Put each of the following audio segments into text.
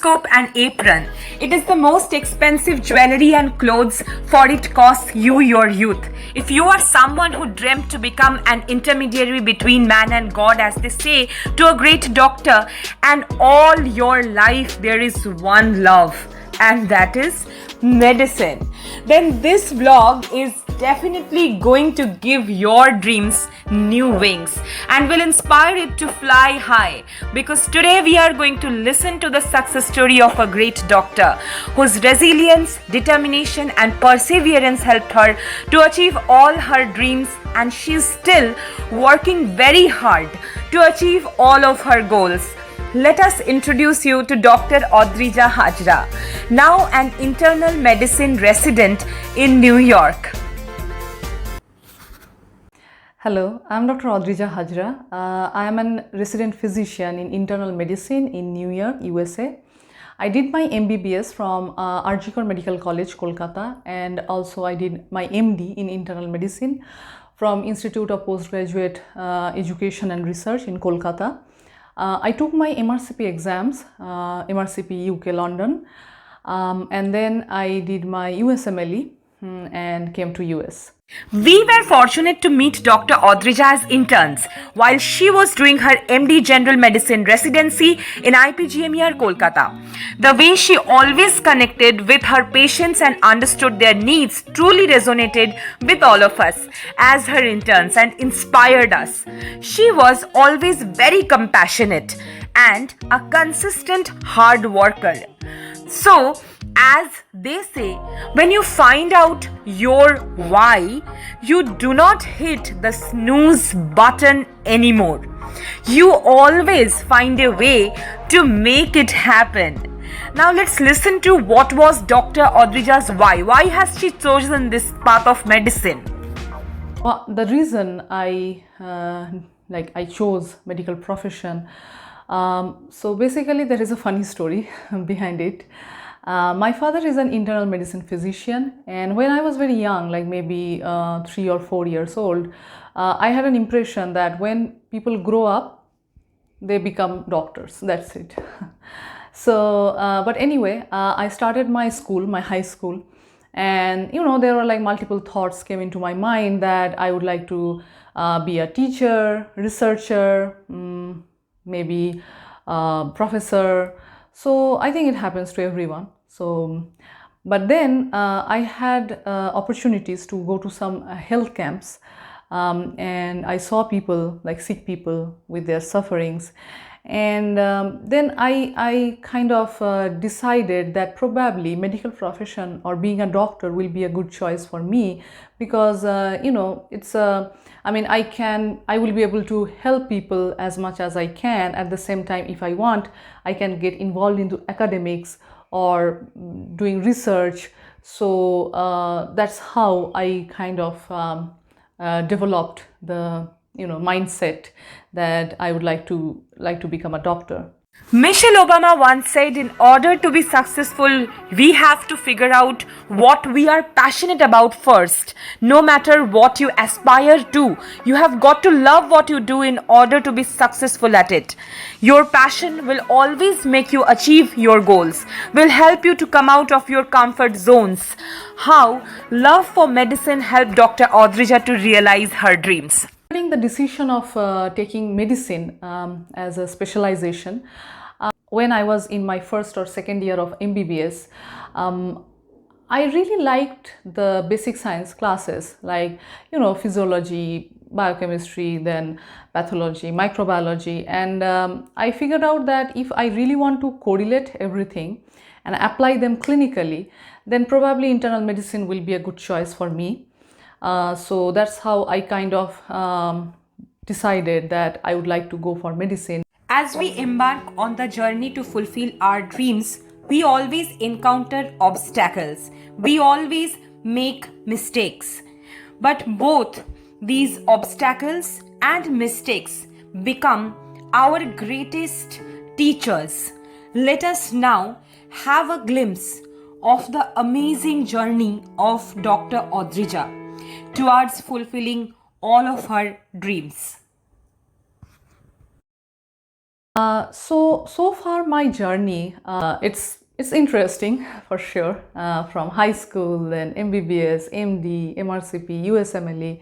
stethoscope and apron. It is the most expensive jewelry and clothes, for it costs you your youth. If you are someone who dreamt to become an intermediary between man and God, as they say, to a great doctor, and all your life there is one love, and that is medicine, then this vlog is definitely going to give your dreams new wings and will inspire it to fly high, because today we are going to listen to the success story of a great doctor whose resilience, determination and perseverance helped her to achieve all her dreams, and she's still working very hard to achieve all of her goals. Let us introduce you to Dr. Adrija Hajra, now an internal medicine resident in New York. Hello, I'm Dr. Adrija Hajra. I am a resident physician in internal medicine in New York, USA. I did my MBBS from Arjikar Medical College, Kolkata, and also I did my MD in internal medicine from Institute of Postgraduate Education and Research in Kolkata. I took my MRCP exams, MRCP UK London, and then I did my USMLE and came to US. We were fortunate to meet Dr. Adrija as interns while she was doing her MD General Medicine residency in IPGMER Kolkata. The way she always connected with her patients and understood their needs truly resonated with all of us as her interns and inspired us. She was always very compassionate and a consistent hard worker. So, as they say, when you find out your why, you do not hit the snooze button anymore. You always find a way to make it happen. Now let's listen to what was Dr. Adrija's why. Why has she chosen this path of medicine? Well, the reason I chose medical profession. So basically there is a funny story behind it. My father is an internal medicine physician, and when I was very young, like maybe 3 or 4 years old, I had an impression that when people grow up, they become doctors. That's it. So, but anyway, I started my school, my high school, and there were like multiple thoughts came into my mind that I would like to be a teacher, researcher, maybe professor. So I think it happens to everyone. So, but then I had opportunities to go to some health camps, and I saw people, like sick people with their sufferings, and then I kind of decided that probably medical profession or being a doctor will be a good choice for me, because it's I will be able to help people as much as I can. At the same time, if I want, I can get involved into academics or doing research. So that's how I kind of developed the mindset that I would like to become a doctor. Michelle Obama once said, in order to be successful, we have to figure out what we are passionate about first. No matter what you aspire to, you have got to love what you do in order to be successful at it. Your passion will always make you achieve your goals, will help you to come out of your comfort zones. How love for medicine helped Dr. Adrija to realize her dreams. During the decision of taking medicine as a specialization, when I was in my first or second year of MBBS, I really liked the basic science classes, like physiology, biochemistry, then pathology, microbiology, and I figured out that if I really want to correlate everything and apply them clinically, then probably internal medicine will be a good choice for me. So that's how I kind of decided that I would like to go for medicine. As we embark on the journey to fulfill our dreams, we always encounter obstacles. We always make mistakes. But both these obstacles and mistakes become our greatest teachers. Let us now have a glimpse of the amazing journey of Dr. Adrija towards fulfilling all of her dreams. So far my journey, it's interesting for sure. From high school, then MBBS, MD, MRCP, USMLE.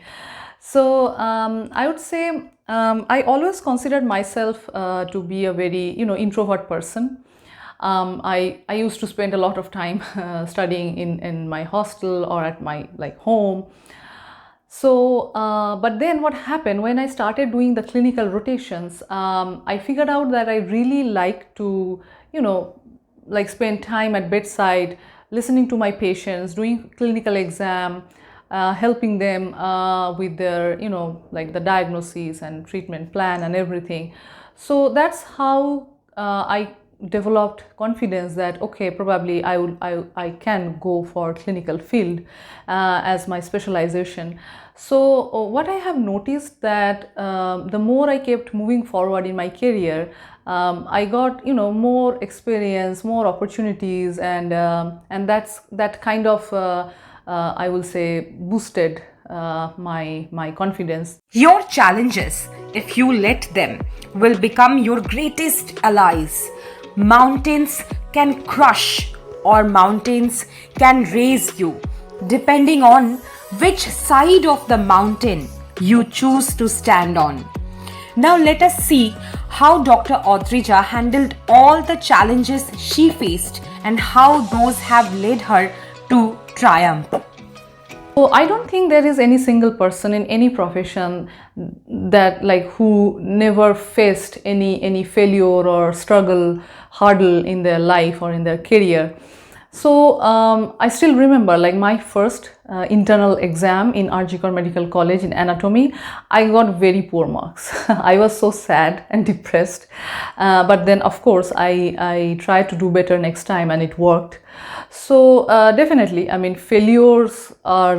So I would say I always considered myself to be a very introvert person. I used to spend a lot of time studying in my hostel or at my home. So, but then what happened when I started doing the clinical rotations, I figured out that I really like to, spend time at bedside, listening to my patients, doing clinical exam, helping them with their, the diagnoses and treatment plan and everything. So that's how I developed confidence that okay, probably I can go for clinical field as my specialization. So what I have noticed that the more I kept moving forward in my career, I got more experience, more opportunities, and that kind of I will say boosted my confidence. Your challenges, if you let them, will become your greatest allies. Mountains can crush or mountains can raise you, depending on which side of the mountain you choose to stand on. Now let us see how Dr. Adrija handled all the challenges she faced and how those have led her to triumph. So I don't think there is any single person in any profession that who never faced any failure or struggle, hurdle in their life or in their career. So I still remember my first internal exam in Arjikar Medical College in anatomy. I got very poor marks. I was so sad and depressed. But then of course I tried to do better next time and it worked. So definitely, I mean, failures are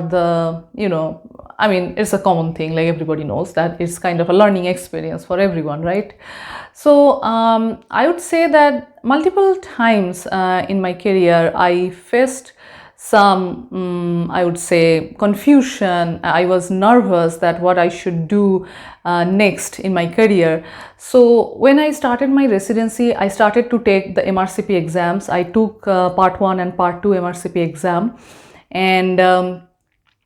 it's a common thing. Like everybody knows that it's kind of a learning experience for everyone, right? So I would say that multiple times in my career, I faced some, I would say, confusion. I was nervous that what I should do next in my career. So when I started my residency, I started to take the MRCP exams. I took part 1 and part 2 MRCP exam, and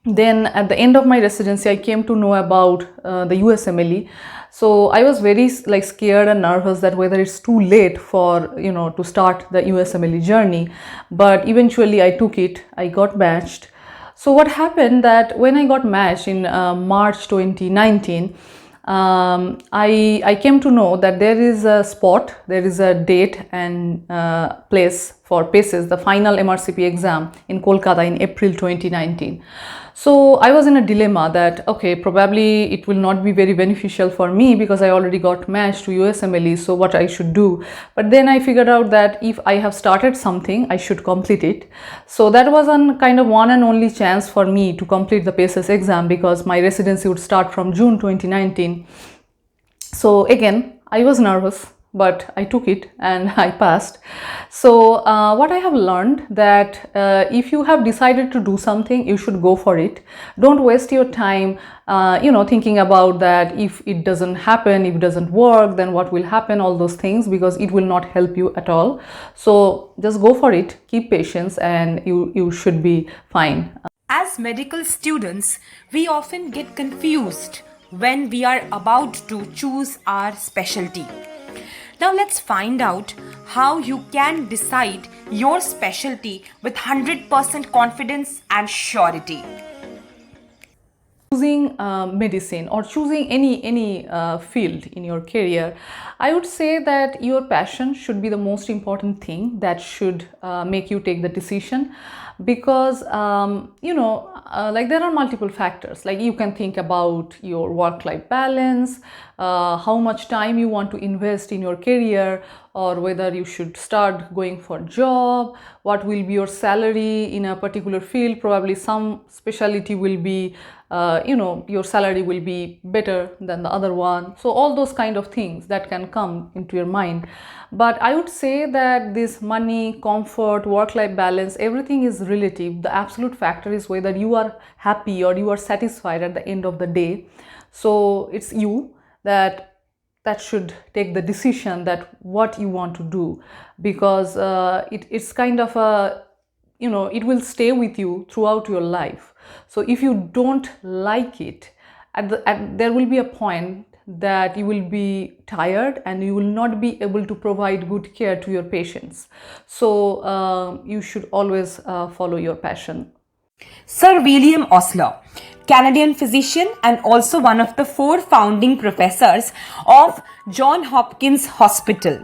then at the end of my residency, I came to know about the USMLE. So I was very scared and nervous that whether it's too late for to start the USMLE journey. But eventually I took it. I got matched. So what happened that when I got matched in March 2019, I came to know that there is a spot, there is a date and place for PACES, the final MRCP exam in Kolkata in April 2019. So I was in a dilemma that okay, probably it will not be very beneficial for me because I already got matched to USMLE, so what I should do. But then I figured out that if I have started something, I should complete it. So that was a kind of one and only chance for me to complete the PACES exam because my residency would start from June 2019. So again, I was nervous, but I took it and I passed. So what I have learned that if you have decided to do something, you should go for it. Don't waste your time thinking about that if it doesn't happen, if it doesn't work, then what will happen, all those things, because it will not help you at all. So just go for it, keep patience, and you should be fine. As medical students, we often get confused when we are about to choose our specialty. Now let's find out how you can decide your specialty with 100% confidence and surety. Choosing medicine or choosing any field in your career, I would say that your passion should be the most important thing that should make you take the decision, because there are multiple factors. Like you can think about your work-life balance, how much time you want to invest in your career, or whether you should start going for job, what will be your salary in a particular field. Probably some specialty will be your salary will be better than the other one. So all those kind of things that can come into your mind. But I would say that this money, comfort, work-life balance, everything is relative. The absolute factor is whether you are happy or you are satisfied at the end of the day. So it's you that that should take the decision that what you want to do, because it's kind of a, it will stay with you throughout your life. So if you don't like it, there will be a point that you will be tired and you will not be able to provide good care to your patients. So you should always follow your passion. Sir William Osler, Canadian physician and also one of the 4 founding professors of Johns Hopkins Hospital.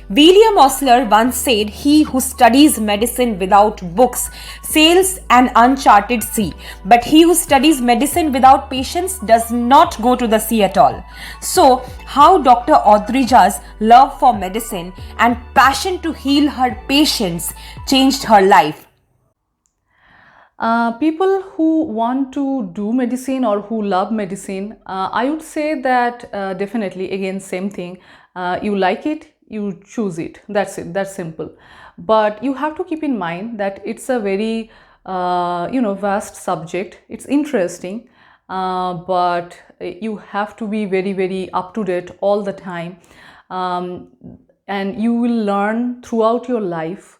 William Osler once said, "He who studies medicine without books sails an uncharted sea, but he who studies medicine without patience does not go to the sea at all." So, how Dr. Adrija's love for medicine and passion to heal her patients changed her life. People who want to do medicine or who love medicine, I would say that definitely, again, same thing. You like it, you choose it. That's it. That's simple. But you have to keep in mind that it's a very vast subject. It's interesting, but you have to be very, very up to date all the time, and you will learn throughout your life.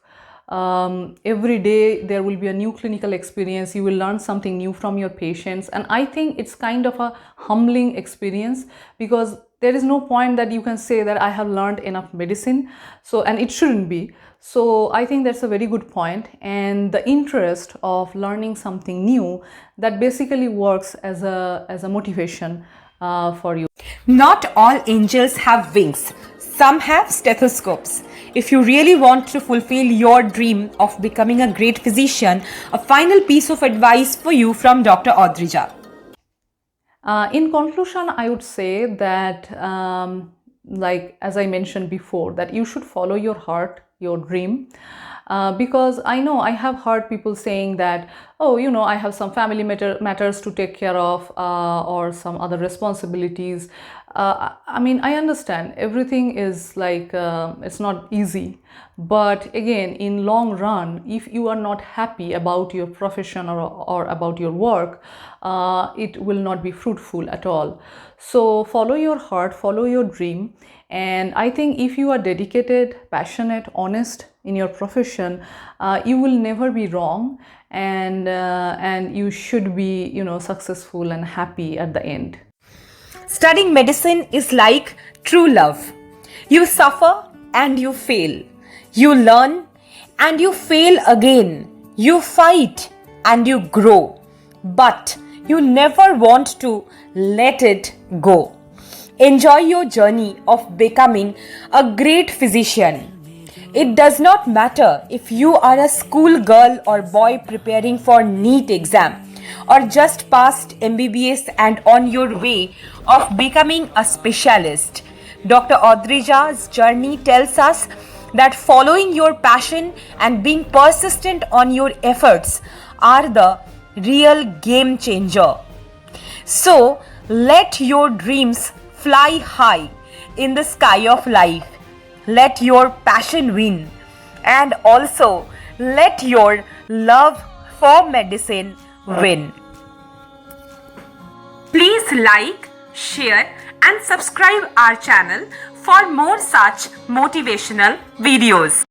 Every day there will be a new clinical experience. You will learn something new from your patients, and I think it's kind of a humbling experience, because there is no point that you can say that I have learned enough medicine, and it shouldn't be. So I think that's a very good point, and the interest of learning something new, that basically works as a motivation for you. Not all angels have wings. Some have stethoscopes. If you really want to fulfill your dream of becoming a great physician, a final piece of advice for you from Dr. Adrija. In conclusion, I would say that, like as I mentioned before, that you should follow your heart, your dream. Because I know I have heard people saying that, oh, I have some family matters to take care of, or some other responsibilities. I understand everything is like, it's not easy. But again, in long run, if you are not happy about your profession or about your work, it will not be fruitful at all. So follow your heart, follow your dream. And I think if you are dedicated, passionate, honest in your profession, you will never be wrong, and you should be, successful and happy at the end. Studying medicine is like true love. You suffer and you fail. You learn and you fail again. You fight and you grow. But you never want to let it go. Enjoy your journey of becoming a great physician. It does not matter if you are a school girl or boy preparing for NEET exam, or just passed MBBS and on your way of becoming a specialist. Dr. Adrija's journey tells us that following your passion and being persistent on your efforts are the real game changer. So, let your dreams fly high in the sky of life. Let your passion win, and also let your love for medicine win. Please like, share and subscribe our channel for more such motivational videos.